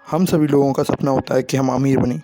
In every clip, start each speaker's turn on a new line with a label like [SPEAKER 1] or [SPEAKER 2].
[SPEAKER 1] हम सभी लोगों का सपना होता है कि हम अमीर बनें,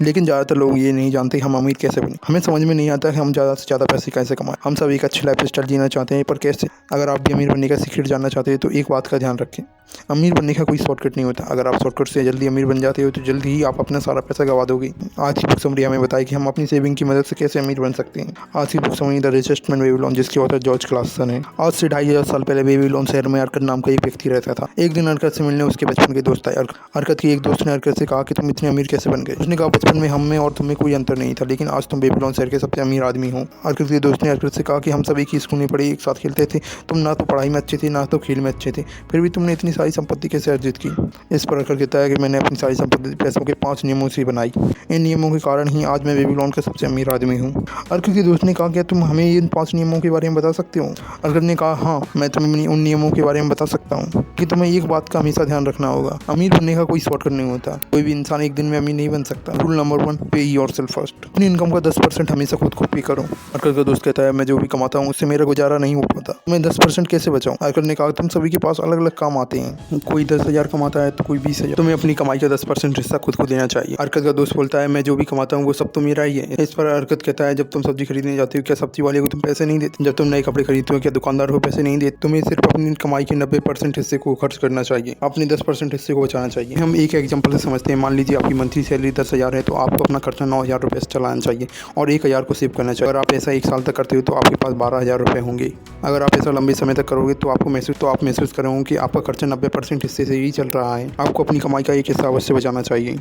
[SPEAKER 1] लेकिन ज़्यादातर लोग ये नहीं जानते कि हम अमीर कैसे बनें। हमें समझ में नहीं आता कि हम ज़्यादा से ज़्यादा पैसे कैसे कमाएं। हम सभी एक अच्छी लाइफ स्टाइल जीना चाहते हैं, पर कैसे? अगर आप भी अमीर बनने का सीक्रेट जानना चाहते हैं तो एक बात का ध्यान रखें, अमीर बनने का कोई शॉर्टकट नहीं होता। अगर आप शॉर्टकट से जल्दी अमीर बन जाते हो तो जल्दी ही आप अपना सारा पैसा गवा दोगे। आज की बुक समरी हमें बताए कि हम अपनी सेविंग की मदद से कैसे अमीर बन सकते हैं। आज की book summary the richest man Babylon, जिसके ऑथर जॉर्ज क्लासन है। आज से 2500 साल पहले बेबीलोन शहर में अरकत नाम का एक व्यक्ति रहता था। एक दिन अरकत से मिलने उसके बचपन के दोस्त आए। अरकत के एक दोस्त ने अरकत से कहा कि तुम इतने अमीर कैसे बन गए? उसने कहा, बचपन में हम में और तुम्हें कोई अंतर नहीं था, लेकिन आज तुम बेबीलोन शहर के सबसे अमीर आदमी हो। अरकत के दोस्त ने अरकत से कहा कि हम सब एक ही स्कूल में पढ़े, एक साथ खेलते थे। तुम ना तो पढ़ाई में अच्छे थे, ना तो खेल में अच्छे थे, फिर भी तुमने इतनी सारी संपत्ति कैसे अर्जित की? इस पर अरकत कहता है कि मैंने अपनी सारी संपत्ति पैसों के 5 नियमों से बनाई। इन नियमों के कारण ही आज मैं बेबीलोन का सबसे अमीर आदमी हूँ। अरकत के दोस्त ने कहा, क्या तुम हमें इन 5 नियमों के बारे में बता सकते हो? अरकत ने कहा, हाँ, मैं तुम्हें उन नियमों के बारे में बता सकता हूँ कि तुम्हें एक बात का हमेशा ध्यान रखना होगा, अमीर बनने का कोई शॉर्टकट नहीं होता। कोई भी इंसान एक दिन में अमीर नहीं बन सकता। रूल नंबर 1, पे योरसेल्फ फर्स्ट। अपनी इनकम का 10% हमेशा खुद को पे करो। अरकत का दोस्त कहता है, मैं जो भी कमाता हूँ उससे मेरा गुजारा नहीं हो पाता, मैं 10% कैसे बचाऊँ? अरकत ने कहा, तुम सभी के पास अलग अलग काम आते हैं, कोई 10,000 कमाता है तो कोई 20,000। तुम्हें अपनी कमाई का 10% हिस्सा खुद को देना चाहिए। अरकत का दोस्त बोलता है, मैं जो भी कमाता हूँ वो सब तो मेरा ही है। इस पर अरकत कहता है, जब तुम सब्जी खरीदने जाते हो क्या सब्जी वाले को तुम पैसे नहीं देते? जब तुम नए कपड़े खरीदते हो क्या दुकानदार को पैसे नहीं देते? तुम्हें सिर्फ अपनी कमाई के 90% हिस्से को खर्च करना चाहिए, अपने 10% हिस्से को बचाना चाहिए। हम एक एग्जाम्पल से समझते हैं। मान लीजिए आपकी मंथली सैलरी 10,000 है, तो आपको अपना खर्चा 9,000 रुपये से चलाना चाहिए और 1,000 को सेव करना चाहिए। अगर आप ऐसा 1 साल तक करते हो तो आपके पास 12,000 रुपये होंगे। अगर आप ऐसा लंबे समय तक करोगे तो आप महसूस करोगे कि आपका खर्चा 90% हिस्से से ही चल रहा है। आपको अपनी कमाई का एक हिस्सा अवश्य बचाना चाहिए।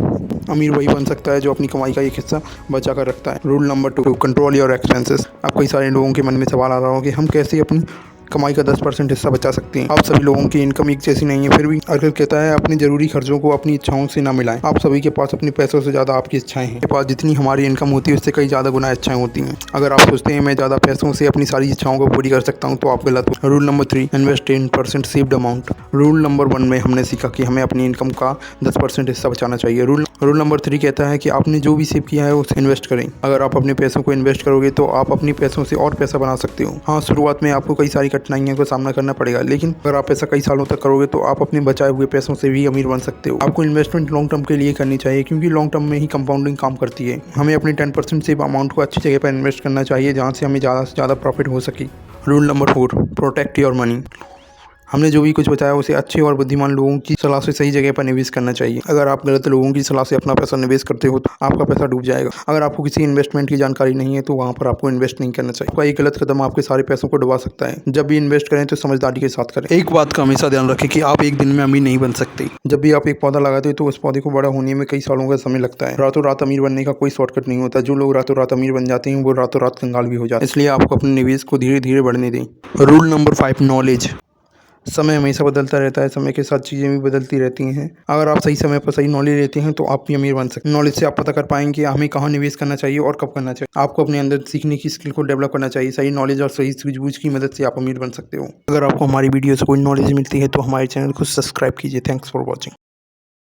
[SPEAKER 1] अमीर वही बन सकता है जो अपनी कमाई का एक हिस्सा बचा कर रखता है। Rule number 2, control your expenses. अब कई सारे लोगों के मन में सवाल आ रहा हो कि हम कैसे अपनी कमाई का 10% हिस्सा बचा सकते हैं। आप सभी लोगों की इनकम एक जैसी नहीं है, फिर भी अरकत कहता है, अपनी जरूरी खर्चों को अपनी इच्छाओं से ना मिलाएं। आप सभी के पास अपने पैसों से ज़्यादा आपकी इच्छाएं हैं। आपके पास जितनी हमारी इनकम होती है उससे कई ज़्यादा गुना इच्छाएं होती हैं। अगर आप सोचते हैं मैं ज़्यादा पैसों से अपनी सारी इच्छाओं को पूरी कर सकता हूँ तो आप गलत हो। Rule number 3, invest 10% saved amount. Rule number 1 में हमने सीखा कि हमें अपनी इनकम का 10% हिस्सा बचाना चाहिए। रूल नंबर 3 कहता है कि आपने जो भी सेव किया है उसे इन्वेस्ट करें। अगर आप अपने पैसों को इन्वेस्ट करोगे तो आप अपनी पैसों से और पैसा बना सकते हो। हाँ, शुरुआत में आपको कई सारी कठिनाइयों का सामना करना पड़ेगा, लेकिन अगर आप ऐसा कई सालों तक करोगे तो आप अपने बचाए हुए पैसों से भी अमीर बन सकते हो। आपको इन्वेस्टमेंट लॉन्ग टर्म के लिए करनी चाहिए, क्योंकि लॉन्ग टर्म में ही कंपाउंडिंग काम करती है। हमें अपनी 10% सेव अमाउंट को अच्छी जगह पर इन्वेस्ट करना चाहिए, जहाँ से हमें ज़्यादा से ज़्यादा प्रॉफिट हो सके। Rule number 4, protect your money. हमने जो भी कुछ बताया उसे अच्छे और बुद्धिमान लोगों की सलाह से सही जगह पर निवेश करना चाहिए। अगर आप गलत लोगों की सलाह से अपना पैसा निवेश करते हो तो आपका पैसा डूब जाएगा। अगर आपको किसी इन्वेस्टमेंट की जानकारी नहीं है तो वहाँ पर आपको इन्वेस्ट नहीं करना चाहिए। कोई एक गलत कदम आपके सारे पैसों को डुबा सकता है। जब भी इन्वेस्ट करें तो समझदारी के साथ करें। एक बात का हमेशा ध्यान रखें कि आप एक दिन में अमीर नहीं बन सकते। जब भी आप एक पौधा लगाते हो तो उस पौधे को बड़ा होने में कई सालों का समय लगता है। रातों रात अमीर बनने का कोई शॉर्टकट नहीं होता। जो लोग रातों रात अमीर बन जाते हैं वो रातों रात कंगाल भी हो जाते हैं। इसलिए आपको अपने निवेश को धीरे धीरे बढ़ने दें। Rule number 5, knowledge. समय हमेशा बदलता रहता है, समय के साथ चीज़ें भी बदलती रहती हैं। अगर आप सही समय पर सही नॉलेज लेते हैं तो आप भी अमीर बन सकते हैं। नॉलेज से आप पता कर पाएंगे हमें कहाँ निवेश करना चाहिए और कब करना चाहिए। आपको अपने अंदर सीखने की स्किल को डेवलप करना चाहिए। सही नॉलेज और सही सूझबूझ की मदद से आप अमीर बन सकते हो। अगर आपको हमारी वीडियो से कोई नॉलेज मिलती है तो हमारे चैनल को सब्सक्राइब कीजिए। Thanks for watching.